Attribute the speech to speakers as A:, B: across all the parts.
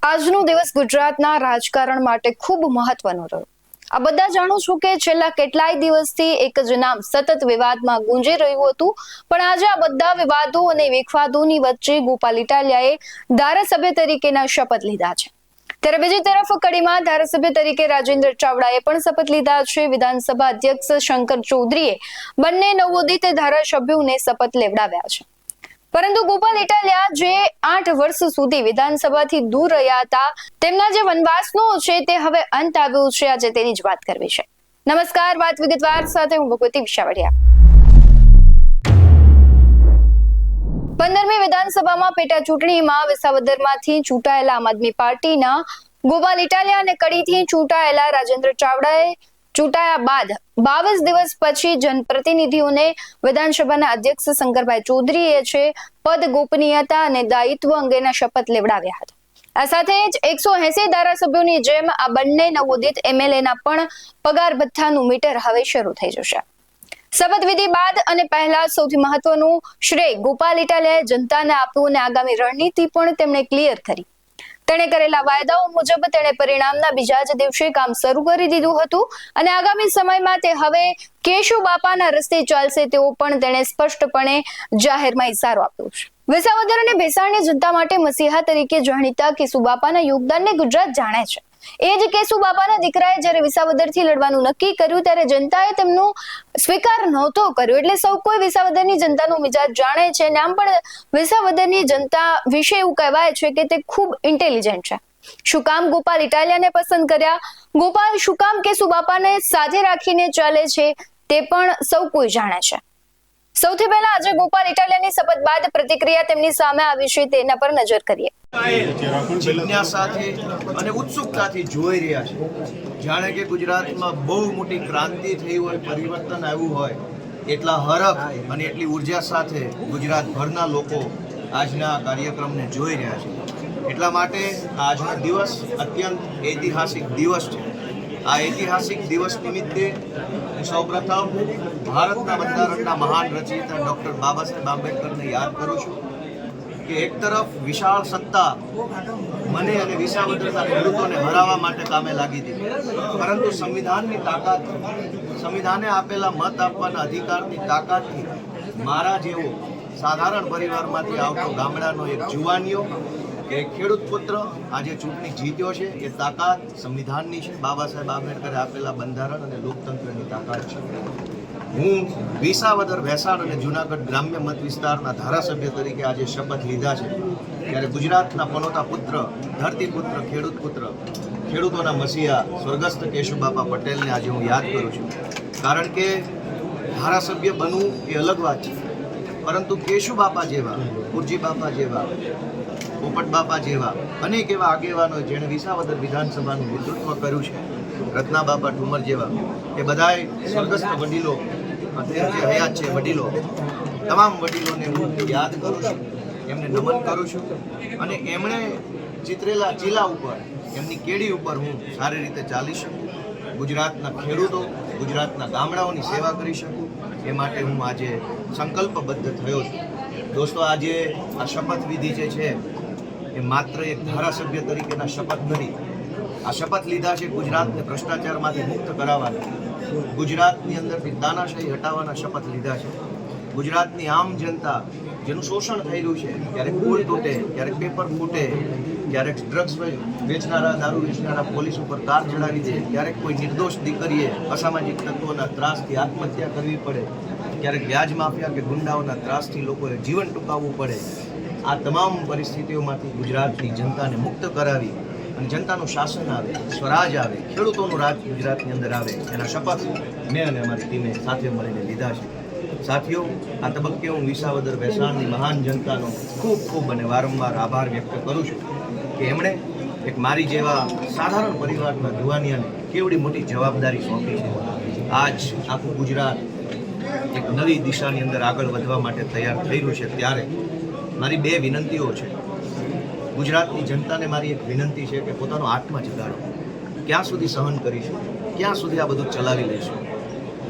A: આજનો દિવસ ગુજરાતના રાજકારણ માટે ખૂબ મહત્વનો રહ્યો। આ બધા જાણો છો કે છેલ્લા કેટલાય દિવસથી એક જ નામ સતત વિવાદમાં ગુંજી રહ્યું હતું, પણ આજે આ બધા વિવાદો અને વિખવાદોની વચ્ચે ગોપાલ ઇટાલિયાએ ધારાસભ્ય તરીકેના શપથ લીધા છે। ત્યારે બીજી તરફ કડીમાં ધારાસભ્ય તરીકે રાજેન્દ્ર ચાવડાએ પણ શપથ લીધા છે। વિધાનસભા અધ્યક્ષ શંકર ચૌધરીએ બંને નવોદિત ધારાસભ્યોને શપથ લેવડાવ્યા છે। પરંતુ ગોપાલ ઇટાલિયા જે 8 વર્ષ સુધી વિધાનસભાથી દૂર રહ્યા હતા, તેમના જે વનવાસનો છે તે હવે અંત આવ્યો છે। આજે તેની જ વાત કરવી છે। નમસ્કાર, વાત વિગતવાર સાથે હું ભગવતી વિશાવડિયા। 15મી વિધાનસભામાં પેટા ચૂંટણીમાં વિસાવદરમાંથી ચૂંટાયેલા આમ આદમી પાર્ટીના ગોપાલ ઇટાલિયા અને કડીથી ચૂંટાયેલા રાજેન્દ્ર ચાવડાએ ચૂંટાયા બાદ 22 દિવસ પછી જનપ્રતિનિધિઓને વિધાનસભાના અધ્યક્ષ શંકરભાઈ ચૌધરીએ છે પદ ગોપનીયતા અને દાયિત્વ અંગેના શપથ લેવડાવ્યા હતા। આ સાથે જ 180 ધારાસભ્યોની જેમ આ બંને નવોદિત એમએલએના પણ પગાર ભથ્થાનું મીટર હવે શરૂ થઈ જશે। શપથવિધિ બાદ અને પહેલા સૌથી મહત્વનું શ્રેય ગોપાલ ઇટાલિયાએ જનતાને આપ્યું અને આગામી રણનીતિ પણ તેમણે ક્લિયર કરી। તેણે કરેલા વાયદાઓ મુજબ તેણે પરિણામના બીજા જ દિવસે કામ શરૂ કરી દીધું હતું અને આગામી સમયમાં તે હવે કેશુ બાપાના રસ્તે ચાલશે તેવો પણ તેણે સ્પષ્ટપણે જાહેરમાં ઇશારો આપ્યો છે। વિસાવદર અને ભેસાણની જનતા માટે મસીહા તરીકે જાણીતા કેશુ બાપાના યોગદાનને ગુજરાત જાણે છે। એ જ કેશુ બાપાના દીકરાએ જ્યારે વિસાવદરથી લડવાનું નક્કી કર્યું ત્યારે જનતાએ તેમનો સ્વીકાર નહોતો કર્યો, એટલે સૌ કોઈ વિસાવદરની જનતાનો મિજાજ જાણે છે। નામ પણ વિસાવદરની જનતા વિશે એવું કહેવાય છે કે તે ખૂબ ઇન્ટેલિજન્ટ છે। શું કામ ગોપાલ ઇટાલિયાને પસંદ કર્યા, ગોપાલ શું કામ કેશુ બાપાને સાથે રાખીને ચાલે છે, તે પણ સૌ કોઈ જાણે છે। સૌથી પહેલા આજે ગોપાલ ઇટાલિયાની શપથ બાદ પ્રતિક્રિયા તેમની સામે આવી છે, તેના પર નજર કરીએ।
B: જિજ્ઞાસાથી અને ઉત્સુકતાથી જોઈ રહ્યા છે, જાણે કે ગુજરાતમાં બહુ મોટી ક્રાંતિ થઈ હોય, પરિવર્તન આવ્યું હોય, એટલા હરખ અને એટલી ઉર્જા સાથે ગુજરાતભરના લોકો આજના કાર્યક્રમને જોઈ રહ્યા છે। એટલા માટે આજનો દિવસ અત્યંત ઐતિહાસિક દિવસ છે। આ ઐતિહાસિક દિવસ નિમિત્તે હું સૌપ્રથમ ભારતના બંધારણના મહાન રચયિતા ડૉક્ટર બાબા સાહેબ આંબેડકરને યાદ કરું છું કે એક તરફ વિશાળ સત્તા મને અને વિસાવદરના ખેડૂતોને હરાવવા માટે કામે લાગી હતી, પરંતુ સંવિધાનની તાકાત, સંવિધાને આપેલા મત આપવાના અધિકારની તાકાતથી મારા જેવો સાધારણ પરિવારમાંથી આવતો ગામડાનો એક જુવાનીઓ કે ખેડૂત પુત્ર આજે ચૂંટણી જીત્યો છે, એ તાકાત સંવિધાનની છે, બાબા સાહેબ આંબેડકરે આપેલા બંધારણ અને લોકતંત્રની તાકાત છે। હું વિસાવદર, ભેસાણ અને જૂનાગઢ ગ્રામ્ય મત વિસ્તારના ધારાસભ્ય તરીકે આજે શપથ લીધા છે, ત્યારે ગુજરાતના પનોતા પુત્ર, ધરતીપુત્ર, ખેડૂત પુત્ર, ખેડૂતોના મસીહા સ્વર્ગસ્થ કેશુબાપા પટેલને આજે હું યાદ કરું છું। કારણ કે ધારાસભ્ય બનવું એ અલગ વાત છે, પરંતુ કેશુબાપા જેવા, પુરજી બાપા જેવા, પોપટ બાપા જેવા અનેક એવા આગેવાનો જેણે વિસાવદર વિધાનસભાનું નેતૃત્વ કર્યું છે, રત્ના બાપા ઠુમર જેવા, એ બધાએ સ્વર્ગસ્થ વડીલો, અત્યારે જે હયાત છે વડીલો, તમામ વડીલોને હું યાદ કરું છું, એમને નમન કરું છું અને એમણે ચિતરેલા ચીલા ઉપર, એમની કેડી ઉપર હું સારી રીતે ચાલી શકું, ગુજરાતના ખેડૂતો, ગુજરાતના ગામડાઓની સેવા કરી શકું, એ માટે હું આજે સંકલ્પબદ્ધ થયો છું। દોસ્તો, આજે આ શપથવિધિ જે છે એ માત્ર એક ધારાસભ્ય તરીકેના શપથ નથી। આ શપથ લીધા છે ગુજરાતને ભ્રષ્ટાચારમાંથી મુક્ત કરાવવાના, ગુજરાતની અંદરથી તાનાશાહી હટાવવાના શપથ લીધા છે। ગુજરાતની આમ જનતા જેનું શોષણ થઈ રહ્યું છે, ક્યારેક પુલ તૂટે, ક્યારેક પેપર ફૂટે, ક્યારેક ડ્રગ્સ વેચનારા, દારૂ વેચનારા પોલીસ ઉપર કાર ચડાવી દે, ક્યારેક કોઈ નિર્દોષ દીકરીએ અસામાજિક તત્વોના ત્રાસથી આત્મહત્યા કરવી પડે, ક્યારેક વ્યાજ માફિયા કે ગુંડાઓના ત્રાસથી લોકોએ જીવન ટૂંકાવવું પડે। આ તમામ પરિસ્થિતિઓમાંથી ગુજરાતની જનતાને મુક્ત કરાવી અને જનતાનું શાસન આવે, સ્વરાજ આવે, ખેડૂતોનું રાજ ગુજરાતની અંદર આવે, એના શપથ મેં અને અમારી ટીમે સાથે મળીને લીધા છે। સાથીઓ, આ તબક્કે હું વિસાવદર ભેસાણની મહાન જનતાનો ખૂબ ખૂબ અને વારંવાર આભાર વ્યક્ત કરું છું કે એમણે એક મારી જેવા સાધારણ પરિવારના જુવાનિયાને કેવડી મોટી જવાબદારી સોંપી છે। આજ આખું ગુજરાત એક નવી દિશાની અંદર આગળ વધવા માટે તૈયાર થઈ રહ્યું છે, ત્યારે મારી બે વિનંતીઓ છે। ગુજરાતની જનતાને મારી એક વિનંતી છે કે પોતાનો આત્મા જગાડો। ક્યાં સુધી સહન કરીશું, ક્યાં સુધી આ બધું ચલાવી લઈશું?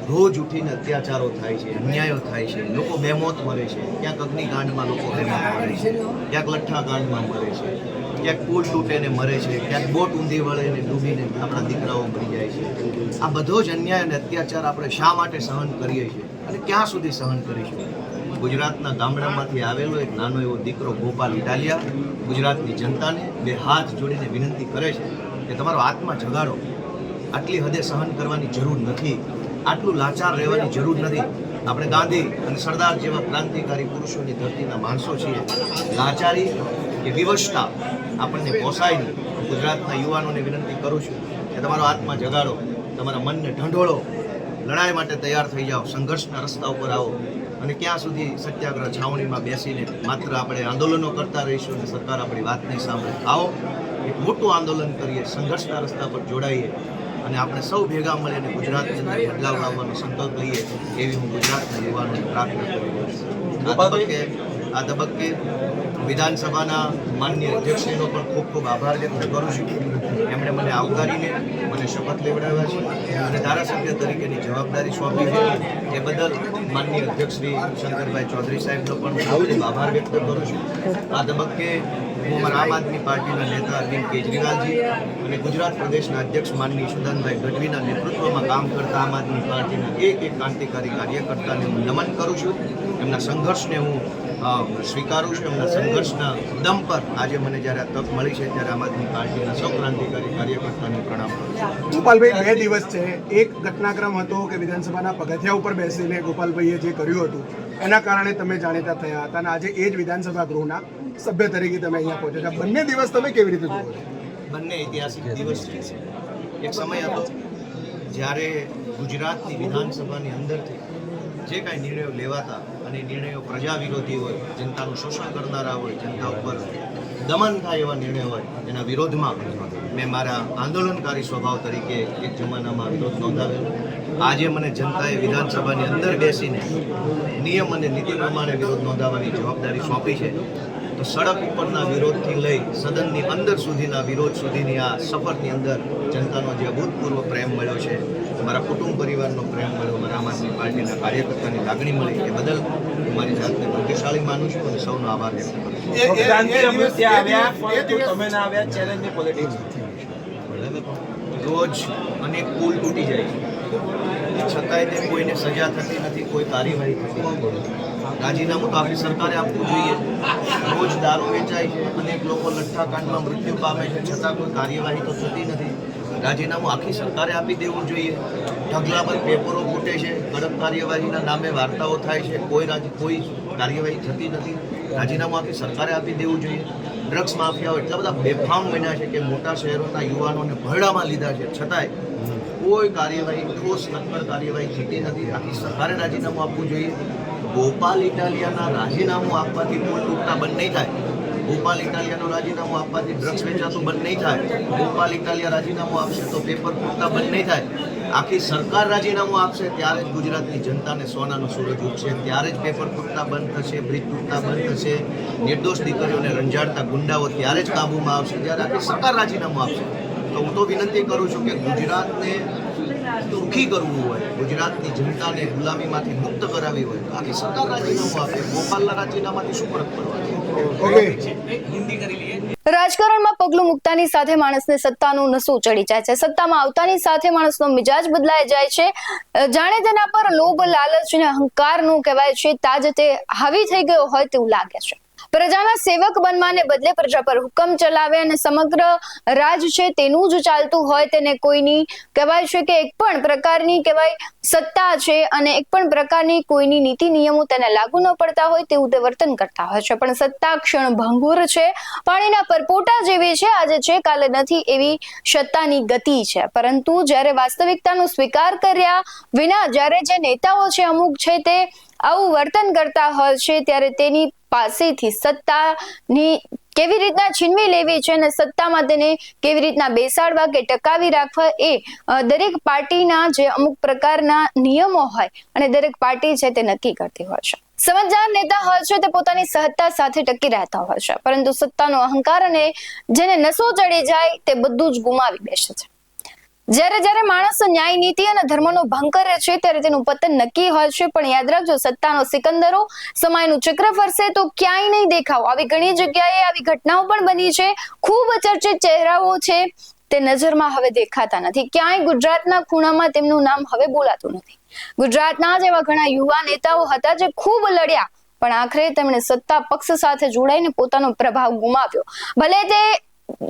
B: રોજ ઉઠીને અત્યાચારો થાય છે, અન્યાયો થાય છે, લોકો બેમોત મરે છે, ક્યાંક અગ્નિકાંડમાં લોકો બેમોત મરે છે, ક્યાંક લઠ્ઠાકાંડમાં મરે છે। ક્યાંક પુલ તૂટે ને મરે છે, ક્યાંક બોટ ઊંધી વળે ને ડૂબીને આપણા દીકરાઓ મરી જાય છે. આ બધો જ અન્યાય અને અત્યાચાર આપણે શા માટે સહન કરીએ છીએ અને ક્યાં સુધી સહન કરીશું? ગુજરાતના ગામડામાંથી આવેલો એક નાનો એવો દીકરો ગોપાલ ઇટાલિયા ગુજરાતની જનતાને બે હાથ જોડીને વિનંતી કરે છે કે તમારો આત્મા જગાડો. આટલી હદે સહન કરવાની જરૂર નથી, આટલું લાચાર રહેવાની જરૂર નથી. આપણે ગાંધી અને સરદાર જેવા ક્રાંતિકારી પુરુષોની ધરતીના માણસો છીએ. લાચારી કે વિવશતા આપણને પોસાય નહીં. ગુજરાતના યુવાનોને વિનંતી કરું છું કે તમારો આત્મા જગાડો, તમારા મનને ઢંઢોળો, લડાઈ માટે તૈયાર થઈ જાઓ, સંઘર્ષના રસ્તા ઉપર આવો. અને ક્યાં સુધી સત્યાગ્રહ છાવણીમાં બેસીને માત્ર આપણે આંદોલનો કરતા રહીશું અને સરકાર આપણી વાત નહીં સાંભળે? આવો એક મોટું આંદોલન કરીએ, સંઘર્ષના રસ્તા પર જોડાઈએ અને આપણે સૌ ભેગા મળીને ગુજરાતની અંદર બદલાવ લાવવાનો સંકલ્પ લઈએ, એવી હું ગુજરાતના યુવાનોને પ્રાર્થના કરું છું. આ તબક્કે વિધાનસભાના માનનીય અધ્યક્ષશ્રીનો પણ ખૂબ ખૂબ આભાર વ્યક્ત કરું છું. એમણે મને આવકારીને મને શપથ લેવડાવ્યા છે અને ધારાસભ્ય તરીકેની જવાબદારી સોંપી છે. એ બદલ માનનીય અધ્યક્ષ શ્રી શંકરભાઈ ચૌધરી સાહેબનો પણ ખૂબ ખૂબ આભાર વ્યક્ત કરું છું. આ તબક્કે હું અમારા આમ આદમી પાર્ટીના નેતા અરવિંદ કેજરીવાલજી અને ગુજરાત પ્રદેશના અધ્યક્ષ માનનીય સુદાનભાઈ ગઢવીના નેતૃત્વમાં કામ કરતા આમ આદમી પાર્ટીના એક ક્રાંતિકારી કાર્યકર્તાને હું નમન કરું છું. એમના સંઘર્ષને હું સ્વીકારું છું. એમના સંઘર્ષના દમ પર આજે મને જ્યારે આ તક મળી છે ત્યારે આમ આદમી પાર્ટીના સૌ ક્રાંતિકારી કાર્યકર્તાને પ્રણામ કરું છું.
C: ગોપાલભાઈ, 2 દિવસ છે. એક ઘટનાક્રમ હતો કે વિધાનસભાના પગથિયા ઉપર બેસીને ગોપાલભાઈએ જે કર્યું હતું એના કારણે તમે જાણીતા થયા હતા અને આજે એ જ વિધાનસભા ગૃહના સભ્ય તરીકે તમે અહીંયા પહોંચ્યા હતા. બંને દિવસ તમે કેવી રીતે જુઓ છો?
B: બંને ઐતિહાસિક દિવસ છે. એક સમય હતો જ્યારે ગુજરાતની વિધાનસભાની અંદરથી જે કાંઈ નિર્ણયો લેવાતા અને નિર્ણયો પ્રજા વિરોધી હોય, જનતાનું શોષણ કરનારા હોય, જનતા ઉપર દમન થાય એવા નિર્ણયો હોય, એના વિરોધમાં મેં મારા આંદોલનકારી સ્વભાવ તરીકે એક જમાનામાં વિરોધ નોંધાવેલો. આજે મને જનતાએ વિધાનસભાની અંદર બેસીને નિયમ અને નીતિ પ્રમાણે વિરોધ નોંધાવવાની જવાબદારી સોંપી છે. તો સડક ઉપરના વિરોધથી લઈ સદનની અંદર સુધીના વિરોધ સુધીની આ સફરની અંદર જનતાનો જે અભૂતપૂર્વ પ્રેમ મળ્યો છે, મારા કુટુંબ પરિવારનો પ્રેમ મળ્યો, મારા આમ આદમી પાર્ટીના કાર્યકર્તાની લાગણી મળી, એ બદલ હું મારી જાતને ભાગ્યશાળી માનું છું અને સૌનો આભાર વ્યક્ત કરું છું. રોજ અનેક પુલ તૂટી જાય છે, છતાંય તે કોઈને સજા થતી નથી, કોઈ કાર્યવાહી થતી નથી. રાજીનામું તો આખી સરકારે આપવું જોઈએ. રોજ દારૂ વેચાય છે, અનેક લોકો લઠ્ઠાકાંડમાં મૃત્યુ પામે છે, છતાં કોઈ કાર્યવાહી તો થતી નથી. રાજીનામું આખી સરકારે આપી દેવું જોઈએ. ઢગલા પર પેપરો ફૂટે છે, કડક કાર્યવાહીના નામે વાર્તાઓ થાય છે, કોઈ કાર્યવાહી થતી નથી. રાજીનામું આખી સરકારે આપી દેવું જોઈએ. ડ્રગ્સ માફિયાઓ એટલા બધા બેફામ બન્યા છે કે મોટા શહેરોના યુવાનોને ભરડામાં લીધા છે, છતાંય કોઈ કાર્યવાહી, ઠોસ નક્કર કાર્યવાહી થતી નથી. આખી સરકારે રાજીનામું આપવું જોઈએ. ગોપાલ ઇટાલિયાના રાજીનામું આપવાથી પુલ તૂટતા બંધ નહીં થાય. ગોપાલ ઇટાલિયાનું રાજીનામું આપવાથી ડ્રગ્સ વેચાતું બંધ નહીં થાય. ગોપાલ ઇટાલિયા રાજીનામું આપશે તો પેપર ફૂટતા બંધ નહીં થાય. આખી સરકાર રાજીનામું આપશે ત્યારે જ ગુજરાતની જનતાને સોનાનો સૂરજ ઉગશે, ત્યારે જ પેપર ફૂટતા બંધ થશે, બ્રિજ તૂટતા બંધ થશે, નિર્દોષ દીકરીઓને રંજાડતા ગુંડાઓ ત્યારે જ કાબૂમાં આવશે, જ્યારે આખી સરકાર રાજીનામું આપશે. તો હું તો વિનંતી કરું છું કે ગુજરાતને સુખી કરવું હોય, ગુજરાતની જનતાને ગુલામીમાંથી મુક્ત કરાવી હોય તો આખી સરકાર રાજીનામું આપે. ગોપાલના રાજીનામાથી શું ફરક પડવાનો?
A: રાજકારણમાં પગલું મૂકતાની સાથે માણસને સત્તાનો નશો ચડી જાય છે. સત્તામાં આવતાની સાથે માણસનો મિજાજ બદલાઈ જાય છે. જાણે તેના પર લોભ, લાલચ અને અહંકારનું કહેવાય છે તાજ તે હાવી થઈ ગયો હોય તેવું લાગે છે. પ્રજાના સેવક બનવાને બદલે પ્રજા પર હુકમ ચલાવે અને સમગ્ર રાજ છે તેનું જ ચાલતું હોય, તેને કોઈની કહેવાય છે કે એક પણ પ્રકારની કહેવાય સત્તા છે અને એક પણ પ્રકારની કોઈની નીતિ નિયમો તેને લાગુ ન પડતા હોય તેવું તે વર્તન કરતા હોય છે. પણ સત્તા ક્ષણ ભંગુર છે, પાણીના પરપોટા જેવી છે, આજે છે કાલે નથી એવી સત્તાની ગતિ છે. પરંતુ જ્યારે વાસ્તવિકતાનો સ્વીકાર કર્યા વિના જ્યારે જે નેતાઓ છે અમુક છે તે આવું વર્તન કરતા હોય છે, ત્યારે તેની પાસેથી સત્તાની કેવી રીતના છીનવી લેવી છે અને સત્તામાં તેને કેવી રીતના બેસાડવા કે ટકાવી રાખવા એ દરેક પાર્ટીના જે અમુક પ્રકારના નિયમો હોય અને દરેક પાર્ટી છે તે નક્કી કરતી હોય છે. સમજદાર નેતા હોય છે તે પોતાની સત્તા સાથે ટકી રહેતા હોય છે, પરંતુ સત્તાનો અહંકાર અને જેને નશો ચડી જાય તે બધું જ ગુમાવી બેસે છે. જ્યારે જ્યારે માણસ ન્યાય નીતિ અને ધર્મનો ભંગ કરે છે ત્યારે તેનું પતન નક્કી હોય છે, પણ યાદ રાખજો, સત્તાનો સિકંદરો સમયનું ચક્ર ફરશે તો ક્યાંય નહીં દેખાવ. આવી ઘણી જગ્યાએ આવી ઘટનાઓ પણ બની છે. ખૂબ ચર્ચિત ચહેરાઓ છે તે નજરમાં હવે દેખાતા નથી. ક્યાંય ગુજરાતના ખૂણામાં તેમનું નામ હવે બોલાતું નથી. ગુજરાતના જેવા ઘણા યુવા નેતાઓ હતા જે ખૂબ લડ્યા, પણ આખરે તેમણે સત્તા પક્ષ સાથે જોડાઈને પોતાનો પ્રભાવ ગુમાવ્યો. ભલે તે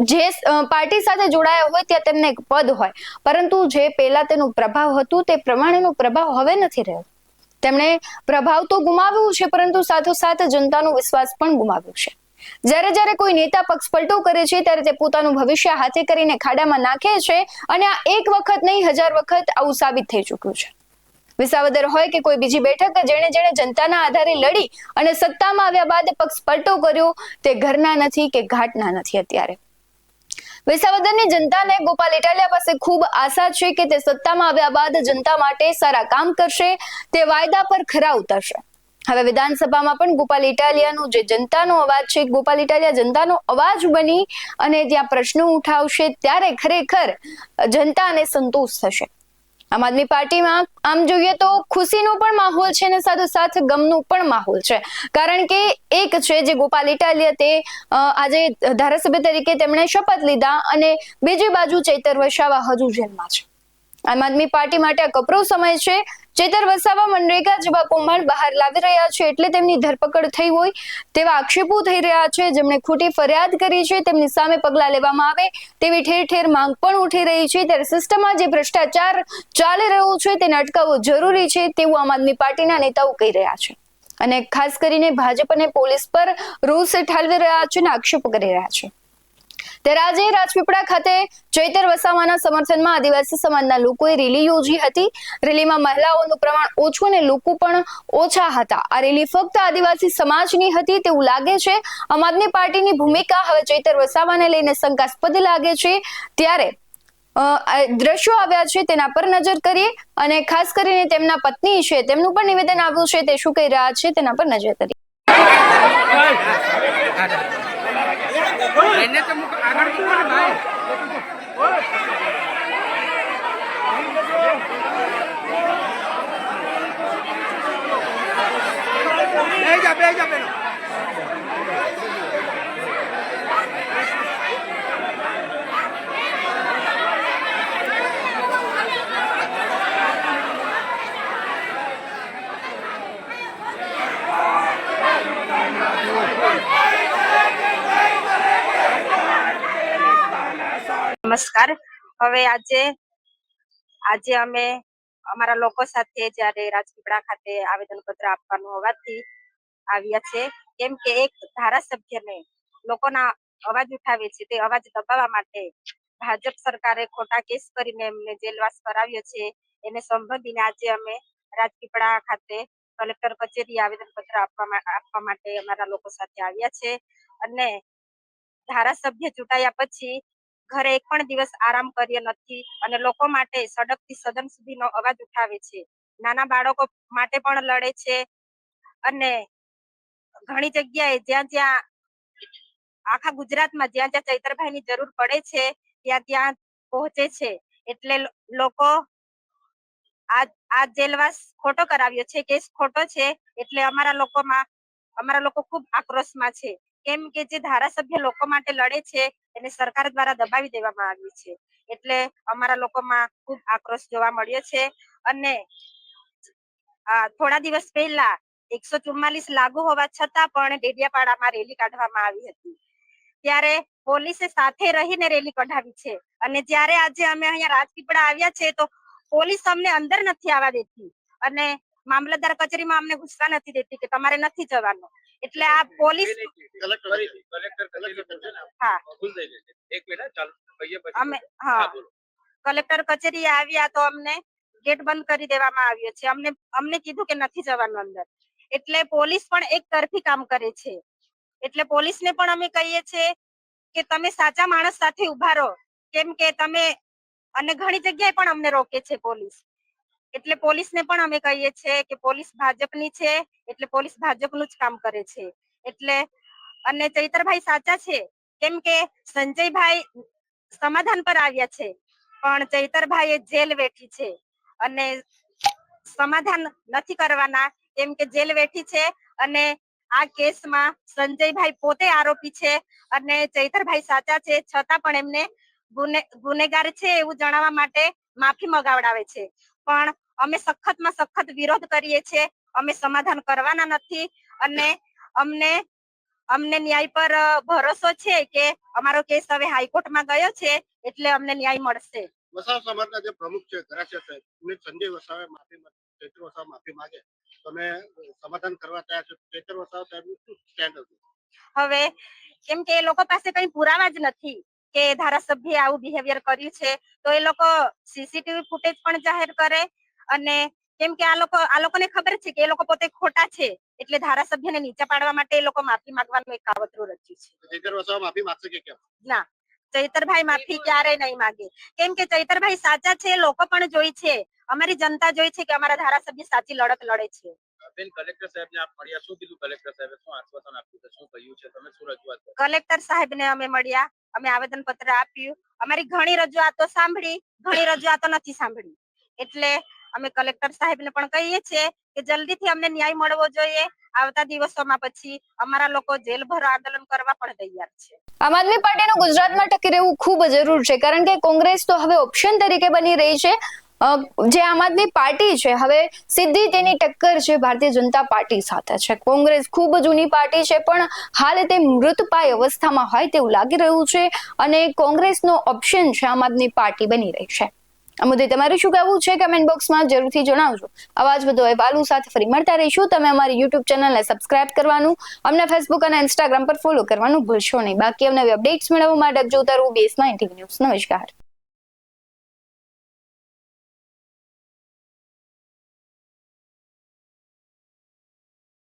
A: જે પાર્ટી સાથે જોડાયા હોય ત્યાં તેમને એક પદ હોય, પરંતુ જે પહેલા તેનું પ્રભાવ હતું તે પ્રમાણેનો પ્રભાવ હવે નથી રહ્યો. તેમણે પ્રભાવ તો ગુમાવ્યું છે, પરંતુ સાથોસાથ જનતાનો વિશ્વાસ પણ ગુમાવ્યો છે. જ્યારે જ્યારે કોઈ નેતા પક્ષ પલટો કરે છે ત્યારે તે પોતાનું ભવિષ્ય હાથે કરીને ખાડામાં નાખે છે, અને આ એક વખત નહીં 1000 વખત આવું સાબિત થઈ ચૂક્યું છે. વિસાવદર હોય કે કોઈ બીજી બેઠક, જેણે જનતાના આધારે લડી અને સત્તામાં આવ્યા બાદ પક્ષ પલટો કર્યો તે ઘરના નથી કે ઘાટના નથી. અત્યારે વિસાવદરની જનતાને ગોપાલ ઇટાલિયા પાસે ખૂબ આશા છે કે તે સત્તામાં આવ્યા બાદ જનતા માટે સારા કામ કરશે, તે વાયદા પર ખરા ઉતરશે. હવે વિધાનસભામાં પણ ગોપાલ ઇટાલિયાનો જે જનતાનો અવાજ છે, ગોપાલ ઇટાલિયા જનતાનો અવાજ બની અને ત્યાં પ્રશ્નો ઉઠાવશે ત્યારે ખરેખર જનતાને સંતોષ થશે. આમ આદમી પાર્ટીમાં આમ જોઈએ તો ખુશીનો પણ માહોલ છે અને સાથોસાથ ગમનો પણ માહોલ છે. કારણ કે એક છે જે ગોપાલ ઇટાલિયા, તે આજે ધારાસભ્ય તરીકે તેમણે શપથ લીધા, અને બીજી બાજુ ચૈતર વસાવા હજુ જેલમાં છે. આમ આદમી પાર્ટી માટે આ કપરો સમય છે. ચૈતર વસાવા મનરેગા જેવા કૌભાંડ બહાર લાવી રહ્યા છે એટલે તેમની ધરપકડ થઈ હોય તેવા આક્ષેપો થઈ રહ્યા છે. જેમણે ખોટી ફરિયાદ કરી છે તેમની સામે પગલાં લેવામાં આવે તેવી ઠેર ઠેર માંગ પણ ઉઠી રહી છે. ત્યારે સિસ્ટમમાં જે ભ્રષ્ટાચાર ચાલી રહ્યો છે તેને અટકાવવો જરૂરી છે તેવું આમ આદમી પાર્ટીના નેતાઓ કહી રહ્યા છે, અને ખાસ કરીને ભાજપ અને પોલીસ પર રોષ ઠાલવી રહ્યા છે અને આક્ષેપો કરી રહ્યા છે. ત્યારે આજે રાજપીપળા ખાતે ચૈતર વસાવાના સમર્થનમાં આદિવાસી સમાજના લોકોએ રેલી યોજી હતી. રેલીમાં મહિલાઓનું પ્રમાણ ઓછું અને લોકો પણ ઓછા હતા. આ રેલી ફક્ત આદિવાસી સમાજની હતી તેવું લાગે છે. આમ આદમી પાર્ટીની ભૂમિકા હવે ચૈતર વસાવાને લઈને શંકાસ્પદ લાગે છે. ત્યારે દ્રશ્યો આવ્યા છે તેના પર નજર કરીએ, અને ખાસ કરીને તેમના પત્ની છે તેમનું પણ નિવેદન આવ્યું છે, તે શું કહી રહ્યા છે તેના પર નજર કરીએ.
D: એને તો આગળ મૂકો ને ભાઈ. બેજા પેલો.
E: નમસ્કાર. હવે આજે અમે અમારા લોકો સાથે જ્યારે રાજપીપળા ખાતે આવેદનપત્ર આપવાનું હોવાથી આવ્યા છે, કેમ કે એક ધારાસભ્યને લોકોના અવાજ ઉઠાવે છે તે અવાજ દબાવવા માટે ભાજપ સરકારે ખોટા કેસ કરીને એમને જેલવાસ કરાવ્યો છે. એને સંબંધીને આજે અમે રાજપીપળા ખાતે કલેક્ટર કચેરી આવેદનપત્ર આપવા માટે અમારા લોકો સાથે આવ્યા છે. અને ધારાસભ્ય ચૂંટાયા પછી ઘરે એક પણ દિવસ આરામ કર્યો નથી અને લોકો માટે સડકથી સદન સુધીનો અવાજ ઉઠાવે છે. નાના બાળકો માટે પણ લડે છે, અને ઘણી જગ્યાએ જ્યાં આખા ગુજરાતમાં જ્યાં ચૈતરભાઈની જરૂર પડે છે ત્યાં પહોંચે છે. એટલે લોકો આ જેલવાસ ખોટો કરાવ્યો છે, કેસ ખોટો છે. એટલે અમારા લોકો ખૂબ આક્રોશમાં છે, કેમ કે જે ધારાસભ્ય લોકો માટે લડે છે એને સરકાર દ્વારા દબાવી દેવામાં આવ્યું છે. એટલે અમારા લોકોમાં ખૂબ આક્રોશ જોવા મળ્યો છે. અને થોડા દિવસ પહેલા 144 લાગુ હોવા છતાં પણ ડેડિયાપાડામાં રેલી કાઢવામાં આવી હતી. ત્યારે પોલીસે સાથે રહીને રેલી કઢાવી છે, અને જ્યારે આજે અમે અહીંયા રાજપીપળા આવ્યા છે તો પોલીસ અમને અંદર નથી આવવા દેતી, અને મામલતદાર કચેરીમાં અમને ઘૂસવા નથી દેતી કે તમારે નથી જવાનું. એટલે આ પોલીસ કલેક્ટર કચેરી આવ્યા તો અમને ગેટ બંધ કરી દેવામાં આવ્યો છે. અમને કીધું કે નથી જવાનું અંદર. એટલે પોલીસ પણ એક તરફી કામ કરે છે. એટલે પોલીસને પણ અમે કહીએ છીએ કે તમે સાચા માણસ સાથે ઉભા રહો, કેમ કે તમે, અને ઘણી જગ્યાએ પણ અમને રોકે છે પોલીસ. એટલે પોલીસને પણ અમે કહીએ છીએ કે પોલીસ ભાજપની છે, એટલે પોલીસ ભાજપનું જ કામ કરે છે. એટલે અને ચૈતરભાઈ સાચા છે, કેમ કે સંજયભાઈ સમાધાન પર આવ્યા છે, પણ ચૈતરભાઈ જેલ વેઠી છે અને સમાધાન નથી કરવાના કેમ કે જેલ વેઠી છે અને આ કેસમાં સંજયભાઈ પોતે આરોપી છે અને ચૈતરભાઈ સાચા છે છતાં પણ એમને ગુનેગાર છે એવું જણાવવા માટે માફી મંગાવડાવે છે. પણ અમે સખતમાં સખત વિરોધ કરીએ છીએ. અમે સમાધાન કરવાના નથી અને અમને ન્યાય પર ભરોસો છે કે અમારો કેસ હવે હાઈકોર્ટમાં ગયો છે એટલે અમને ન્યાય મળશે.
F: વસાવા સમાજના જે પ્રમુખ છે ગરાસિયા સાહેબ સંજય વસાવે ચૈત્ર વસાવા માફી માંગે તમે સમાધાન કરવા તૈયાર છો? ચૈત્ર વસાવા સાહેબનું શું સ્ટેન્ડ હતું?
E: હવે કેમ કે એ લોકો પાસે કઈ પુરાવા જ નથી કે ધારાસભ્ય આવું બિહેવિયર કર્યું છે તો એ લોકો સીસીટીવી ફૂટેજ પણ જાહેર કરે અને કેમ કે આ લોકોને ખબર છે કે એ લોકો પોતે ખોટા છે એટલે ધારાસભ્યને નીચે પાડવા માટે એ લોકો માફી માંગવાનું એક કાવતરું રચ્યું છે.
F: ચૈત્ર વસાવા માફી માંગશે કે કેમ?
E: ના, ચૈતરભાઈ માફી ક્યારેય નહીં માંગે કેમ કે ચૈતરભાઈ સાચા છે. લોકો પણ જોઈ છે, અમારી જનતા જોઈ છે કે અમારા ધારાસભ્ય સાચી લડત લડે છે.
F: બેન, કલેક્ટર સાહેબને આપ મળ્યા, શું કીધું કલેક્ટર સાહેબે? શું આશ્વાસન આપ્યું છે? શું કહ્યું છે? તમે શું રજૂઆત કરી?
E: કલેક્ટર સાહેબને અમે મળ્યા, અમે આવેદન પત્ર આપ્યું, અમારી ઘણી રજૂઆતો સાંભળી, ઘણી રજૂઆતો નથી સાંભળી એટલે અમે કલેક્ટર સાહેબને પણ કહીએ છીએ કે જલ્દીથી અમને ન્યાય મળવો જોઈએ. આવતા દિવસોમાં પછી અમારા લોકો જેલ ભરો આંદોલન કરવા પણ તૈયાર છે.
A: આમ આદમી પાર્ટીનું ગુજરાતમાં ટકી રહેવું ખૂબ જરૂર છે કારણ કે કોંગ્રેસ તો હવે ઓપ્શન તરીકે બની રહી છે. જે આમ આદમી પાર્ટી છે હવે સીધી તેની ટક્કર છે ભારતીય જનતા પાર્ટી સાથે છે. કોંગ્રેસ ખૂબ જૂની પાર્ટી છે પણ હાલ તે મૃતપાય અવસ્થામાં હોય તેવું લાગી રહ્યું છે અને કોંગ્રેસનો ઓપ્શન છે આમ આદમી પાર્ટી બની રહી છે. આ મુદ્દે તમારું શું કહેવું છે કમેન્ટ બોક્સમાં જરૂરથી જણાવજો. આવા જ બધો અહેવાલો સાથે ફરી મળતા રહીશું. તમે અમારી યુટ્યુબ ચેનલને સબસ્ક્રાઇબ કરવાનું, અમને ફેસબુક અને ઇન્સ્ટાગ્રામ પર ફોલો કરવાનું ભૂલશો નહીં. બાકી અવનવી અપડેટ્સ મેળવવા માટે જોતા રહો BS9 TV ન્યૂઝ. નમસ્કાર.